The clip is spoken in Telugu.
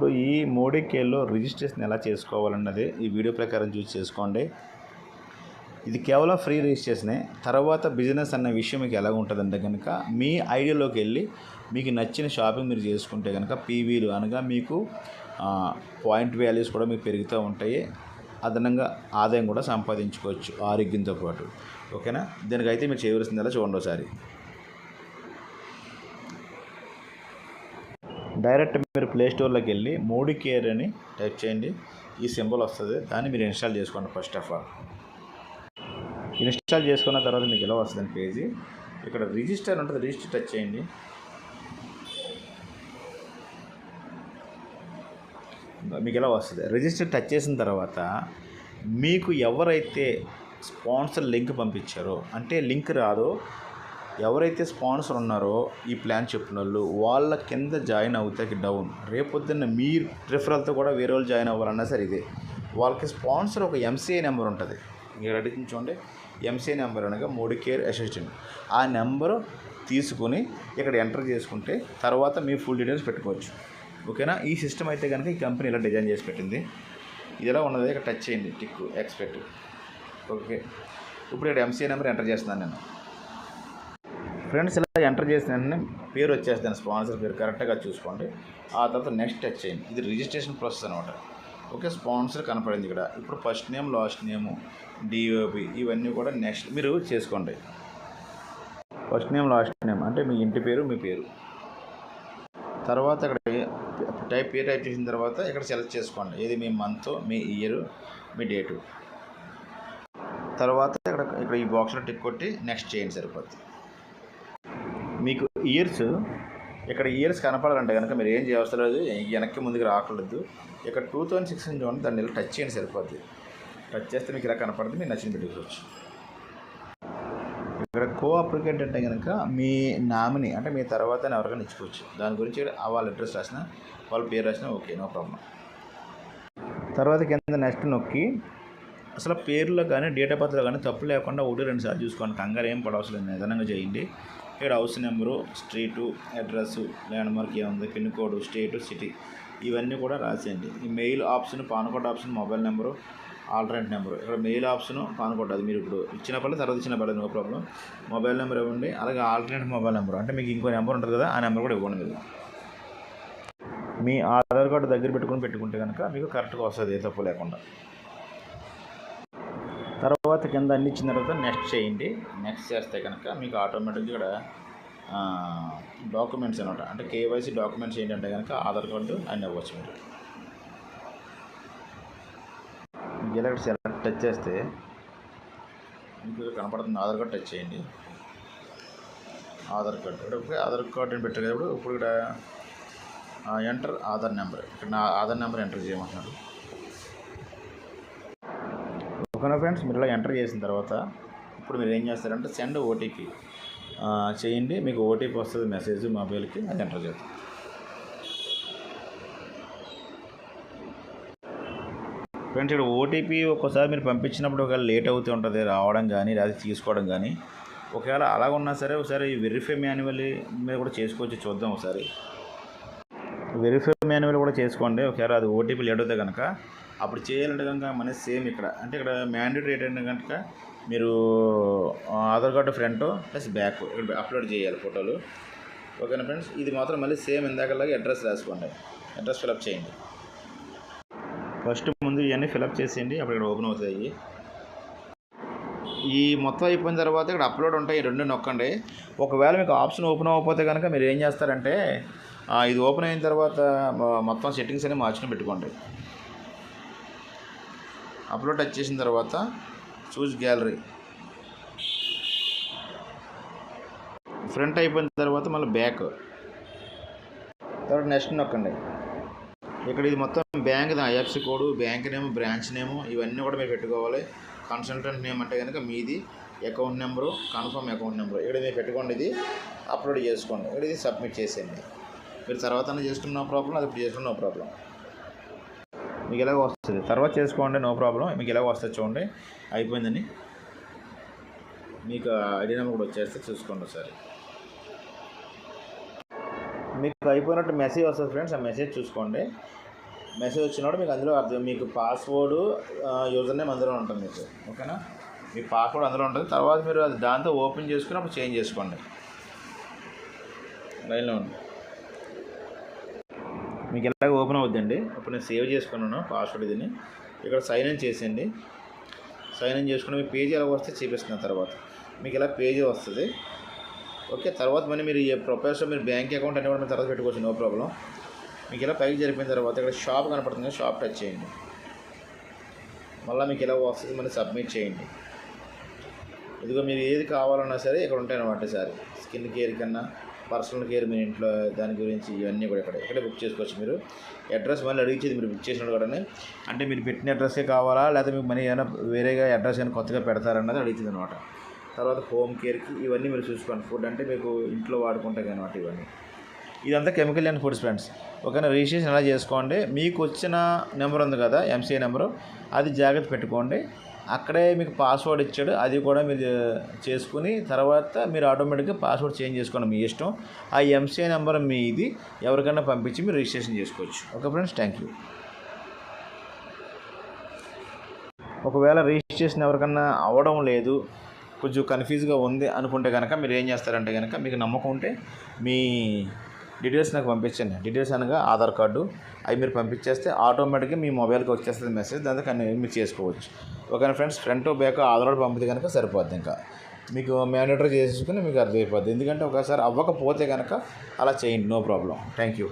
ఇప్పుడు ఈ మోడీకేర్లో రిజిస్ట్రేషన్ ఎలా చేసుకోవాలన్నది ఈ వీడియో ప్రకారం చూసి చేసుకోండి. ఇది కేవలం ఫ్రీ రిజిస్ట్రేషనే. తర్వాత బిజినెస్ అన్న విషయం మీకు ఎలా ఉంటుందంటే కనుక మీ ఐడియాలోకి వెళ్ళి మీకు నచ్చిన షాపింగ్ మీరు చేసుకుంటే కనుక పీవీలు అనగా మీకు పాయింట్ వాల్యూస్ కూడా మీకు పెరుగుతూ ఉంటాయి. అదనంగా ఆదాయం కూడా సంపాదించుకోవచ్చు ఆరోగ్యంతో పాటు. ఓకేనా? దీనికైతే మీరు చేయవలసిందలా చూడండి ఒకసారి. డైరెక్ట్ మీరు ప్లే స్టోర్లోకి వెళ్ళి మోడీకేర్ అని టైప్ చేయండి. ఈ సింబల్ వస్తుంది, దాన్ని మీరు ఇన్స్టాల్ చేసుకోండి. ఫస్ట్ ఆఫ్ ఆల్ ఇన్స్టాల్ చేసుకున్న తర్వాత మీకు ఎలా వస్తుంది పేజీ, ఇక్కడ రిజిస్టర్ ఉంటుంది, రిజిస్టర్ టచ్ చేయండి. మీకు ఎలా వస్తుంది, రిజిస్టర్ టచ్ చేసిన తర్వాత మీకు ఎవరైతే స్పాన్సర్ లింక్ పంపించారో, అంటే లింక్ రాదో, ఎవరైతే స్పాన్సర్ ఉన్నారో ఈ ప్లాన్ చెప్పిన వాళ్ళ కింద జాయిన్ అవుతాకి డౌన్. రేపొద్దున్న మీ రిఫరల్తో కూడా వేరే వాళ్ళు జాయిన్ అవ్వాలన్నా సరే ఇదే వాళ్ళకి స్పాన్సర్ ఒక ఎంసీఐ నెంబర్ ఉంటుంది. మీరు అడిగించండి, ఎంసీఐ నెంబర్ అనగా మోడీకేర్ అసిస్టెంట్. ఆ నెంబరు తీసుకుని ఇక్కడ ఎంటర్ చేసుకుంటే తర్వాత మీ ఫుల్ డీటెయిల్స్ పెట్టుకోవచ్చు. ఓకేనా? ఈ సిస్టమ్ అయితే కనుక ఈ కంపెనీ ఇలా డిజైన్ చేసి పెట్టింది. ఇది ఎలా ఉన్నది, ఇక్కడ టచ్ చేయండి, టిక్ ఎక్స్పెక్ట్. ఓకే, ఇప్పుడు ఇక్కడ ఎంసీఐ నెంబర్ ఎంటర్ చేస్తున్నాను నేను. ఫ్రెండ్స్, ఇలా ఎంటర్ చేసిన వెంటనే పేరు వచ్చేస్తాను, స్పాన్సర్ పేరు కరెక్ట్గా చూసుకోండి. ఆ తర్వాత నెక్స్ట్ టచ్ చేయండి. ఇది రిజిస్ట్రేషన్ ప్రాసెస్ అనమాట. ఓకే, స్పాన్సర్ కనపడింది ఇక్కడ. ఇప్పుడు ఫస్ట్ నేమ్, లాస్ట్ నేము, డిఓపి ఇవన్నీ కూడా నెక్స్ట్ మీరు చేసుకోండి. ఫస్ట్ నేమ్, లాస్ట్ నేమ్ అంటే మీ ఇంటి పేరు, మీ పేరు. తర్వాత ఇక్కడ పేరు టైప్ చేసిన తర్వాత ఇక్కడ సెలెక్ట్ చేసుకోండి. ఏది మీ మంత్, మీ ఇయర్, మీ డేటు. తర్వాత ఇక్కడ ఈ బాక్స్లో టిక్ కొట్టి నెక్స్ట్ చేయండి, సరిపోద్ది. మీకు ఇక్కడ ఇయర్స్ కనపడాలంటే కనుక మీరు ఏం చేయవలసిన లేదు, వెనక్కి ముందుకు రాకూడదు. ఇక్కడ 2006 చూడండి, దాన్ని ఇలా టచ్ చేయండి, సరిపోద్ది. టచ్ చేస్తే మీకు ఇలా కనపడుతుంది, మీరు నచ్చిన పెట్టుకోవచ్చు. ఇక్కడ కో అప్లికెంట్ అంటే కనుక మీ నామినీ, అంటే మీ తర్వాత ఎవరికైనా ఇచ్చుకోవచ్చు. దాని గురించి వాళ్ళ అడ్రస్ రాసిన, వాళ్ళ పేరు రాసినా ఓకే, నో ప్రాబ్లం. తర్వాత కింద నెక్స్ట్ నొక్కి అసలు పేరులో కానీ డేట్ ఆఫ్ బర్త్లో కానీ తప్పు లేకుండా 1-2 సార్లు చూసుకోండి. కంగారు ఏం పడవసరం లేదు, నిదానంగా చేయండి. ఇక్కడ house number, street, address, land mark ఏముంది, పిన్ కోడ్, స్టేటు, సిటీ ఇవన్నీ కూడా రాసేయండి. ఈ mail option, pan card option, mobile number, alternate number. ఇక్కడ మెయిల్ ఆప్షన్, పాన్ కార్డ్ అది మీరు ఇప్పుడు ఇచ్చిన పర్లేదు, తర్వాత ఇచ్చిన పర్లేదు, నో ప్రాబ్లం. మొబైల్ నెంబర్ ఇవ్వండి. అలాగే ఆల్టర్నేట్ మొబైల్ నెంబర్ అంటే మీకు ఇంకో నెంబర్ ఉంటుంది కదా, ఆ నెంబర్ కూడా ఇవ్వండి. మీరు మీ ఆధార్ కార్డు దగ్గర పెట్టుకుంటే కనుక మీకు కరెక్ట్గా వస్తుంది, ఏ తప్పు లేకుండా. తర్వాత కింద అన్ని ఇచ్చిన తర్వాత నెక్స్ట్ చేయండి. నెక్స్ట్ చేస్తే కనుక మీకు ఆటోమేటిక్గా ఇక్కడ డాక్యుమెంట్స్ అనమాట, అంటే కేవైసీ డాక్యుమెంట్స్ ఏంటంటే కనుక ఆధార్ కార్డు అన్నీ అవ్వచ్చు. మీరు ఇలా సెలెక్ట్ టచ్ చేస్తే మీకు కనపడుతుంది, ఆధార్ కార్డు టచ్ చేయండి. ఆధార్ కార్డు ఇక్కడ ఆధార్ కార్డు అని పెట్టేటప్పుడు ఇప్పుడు ఇక్కడ ఎంటర్ ఆధార్ నెంబర్, ఇక్కడ నా ఆధార్ నెంబర్ ఎంటర్ చేయమంటున్నారు. ఓకేనా ఫ్రెండ్స్, మీరు ఇలా ఎంటర్ చేసిన తర్వాత ఇప్పుడు మీరు ఏం చేస్తారంటే సెండ్ ఓటీపీ చేయండి. మీకు ఓటీపీ వస్తుంది మెసేజ్ మొబైల్కి, అది ఎంటర్ చేస్తాం. ఫ్రెండ్స్, ఇక్కడ ఓటీపీ ఒక్కోసారి మీరు పంపించినప్పుడు ఒకవేళ లేట్ అవుతూ ఉంటుంది రావడం కానీ, లేదా తీసుకోవడం కానీ. ఒకవేళ అలాగ ఉన్నా సరే ఒకసారి వెరిఫై మాన్యువల్ మీరు కూడా చేసుకోవచ్చు, చూద్దాం ఒకసారి. వెరిఫై మాన్యువల్ కూడా చేసుకోండి. ఒకవేళ అది ఓటీపీ లేట్ అవుతే కనుక అప్పుడు చేయాలంటే కనుక మన సేమ్ ఇక్కడ, అంటే ఇక్కడ మ్యాండేటరీ ఏంటంటే కనుక మీరు Aadhaar card front plus back ఇక్కడ అప్లోడ్ చేయాలి ఫోటోలు. ఓకేనా ఫ్రెండ్స్, ఇది మాత్రం మళ్ళీ సేమ్ ఇందాకలాగా అడ్రస్ రాసుకోండి, అడ్రస్ ఫిలప్ చేయండి. ఫస్ట్ ముందు ఇవన్నీ ఫిలప్ చేసేయండి, అప్పుడు ఇక్కడ ఓపెన్ అవుతాయి. ఈ మొత్తం అయిపోయిన తర్వాత ఇక్కడ అప్లోడ్ ఉంటాయి, 2 నొక్కండి. ఒకవేళ మీకు ఆప్షన్ ఓపెన్ అవ్వకపోతే కనుక మీరు ఏం చేస్తారంటే ఇది ఓపెన్ అయిన తర్వాత మొత్తం సెట్టింగ్స్ అన్ని మార్చుకుని పెట్టుకోండి. అప్లోడ్ టచ్ చేసిన తర్వాత చూస్ గ్యాలరీ, ఫ్రంట్ అయిపోయిన తర్వాత మళ్ళీ బ్యాక్, తర్వాత నెక్స్ట్ నొక్కండి. ఇక్కడ ఇది మొత్తం bank IFC code, bank name, branch నేము ఇవన్నీ కూడా మీరు పెట్టుకోవాలి. కన్సల్టెంట్ నేమ్ అంటే కనుక మీది, account number, confirm account number ఇక్కడ మీరు పెట్టుకోండి. ఇది అప్లోడ్ చేసుకోండి. ఇక్కడ ఇది సబ్మిట్ చేసేయండి. మీరు తర్వాత చేసుకున్న నో ప్రాబ్లం, అది ఇప్పుడు చేసుకున్న నో ప్రాబ్లం. మీకు ఎలాగో వస్తుంది, తర్వాత చేసుకోండి, నో ప్రాబ్లం. మీకు ఎలాగో వస్తుంది చూడండి, అయిపోయిందని మీకు ఐడి నెంబర్ కూడా వచ్చేస్తే చూసుకోండి ఒకసారి. మీకు అయిపోయినట్టు మెసేజ్ వస్తుంది ఫ్రెండ్స్, ఆ మెసేజ్ చూసుకోండి. మెసేజ్ వచ్చినప్పుడు మీకు అందులో అర్థం మీకు పాస్వర్డ్ యూజర్ నేమ్ అందులో ఉంటుంది మీకు. ఓకేనా, మీ పాస్వర్డ్ అందులో ఉంటుంది. తర్వాత మీరు అది దాంతో ఓపెన్ చేసుకుని అప్పుడు చేంజ్ చేసుకోండి. లైన్లో ఉంది, మీకు ఎలాగ ఓపెన్ అవుద్దండి. ఇప్పుడు నేను సేవ్ చేసుకున్నాను పాస్వర్డ్. దీన్ని ఇక్కడ సైన్ ఇన్ చేసేయండి. సైన్ ఇన్ చేసుకుని మీ పేజీ ఎలా వస్తే చూపిస్తున్నాను. తర్వాత మీకు ఇలా పేజీ వస్తుంది. ఓకే, తర్వాత మళ్ళీ మీరు ఈ ప్రొఫైల్స్లో మీరు బ్యాంక్ అకౌంట్ అన్ని కూడా మీరు తర్వాత పెట్టుకోవచ్చు, నో ప్రాబ్లం. మీకు ఇలా పైకి జరిపిన తర్వాత ఇక్కడ షాప్ కనపడుతుంది, షాప్ టచ్ చేయండి. మళ్ళీ మీకు ఇలా వస్తుంది, మళ్ళీ సబ్మిట్ చేయండి. ఇదిగో మీరు ఏది కావాలన్నా సరే ఇక్కడ ఉంటాయి అన్నమాట. సార్ స్కిన్ కేర్ కన్నా పర్సనల్ కేర్, మీ ఇంట్లో దాని గురించి ఇవన్నీ కూడా ఇక్కడే బుక్ చేసుకోవచ్చు. మీరు అడ్రస్ మళ్ళీ అడిగించేది మీరు బుక్ చేసినప్పుడు కూడా, అంటే మీరు పెట్టిన అడ్రస్కే కావాలా లేదా మీకు మనీ ఏమైనా వేరేగా అడ్రస్ ఏమైనా కొత్తగా పెడతారన్నది అడుగుతుంది అనమాట. తర్వాత హోమ్ కేర్కి ఇవన్నీ మీరు చూసుకోండి. ఫుడ్ అంటే మీకు ఇంట్లో వాడుకుంటాయి అనమాట ఇవన్నీ. ఇదంతా కెమికల్ అండ్ ఫుడ్స్ ఫ్రెండ్స్. ఓకేనా, రిజిస్ట్రేషన్ ఎలా చేసుకోండి. మీకు వచ్చిన నెంబర్ ఉంది కదా ఎంసీఐ నెంబరు, అది జాగ్రత్త పెట్టుకోండి. అక్కడే మీకు పాస్వర్డ్ ఇచ్చాడు, అది కూడా మీరు చేసుకుని తర్వాత మీరు ఆటోమేటిక్గా పాస్వర్డ్ చేంజ్ చేసుకోండి, మీ ఇష్టం. ఆ ఎంసీఐ నెంబర్ మీది, ఎవరికైనా పంపించి మీరు రిజిస్ట్రేషన్ చేసుకోవచ్చు. Okay friends, thank you. ఒకవేళ రిజిస్ట్రేషన్ ఎవరికన్నా అవ్వడం లేదు, కొంచెం కన్ఫ్యూజ్గా ఉంది అనుకుంటే కనుక మీరు ఏం చేస్తారంటే కనుక, మీకు నమ్మకం ఉంటే మీ డీటెయిల్స్ నాకు పంపించండి. డీటెయిల్స్ అనగా ఆధార్ కార్డు అవి మీరు పంపించేస్తే ఆటోమేటిక్గా మీ మొబైల్కి వచ్చేస్తుంది మెసేజ్, దాంతో మీరు చేసుకోవచ్చు. ఓకేనా friends, front back Aadhaar card పంపితే కనుక సరిపోద్ది. ఇంకా మీకు మ్యానిటర్ చేసేసుకుని మీకు అర్థమైపోద్ది. ఎందుకంటే ఒకసారి అవ్వకపోతే కనుక అలా చేయండి, నో ప్రాబ్లం. Thank you.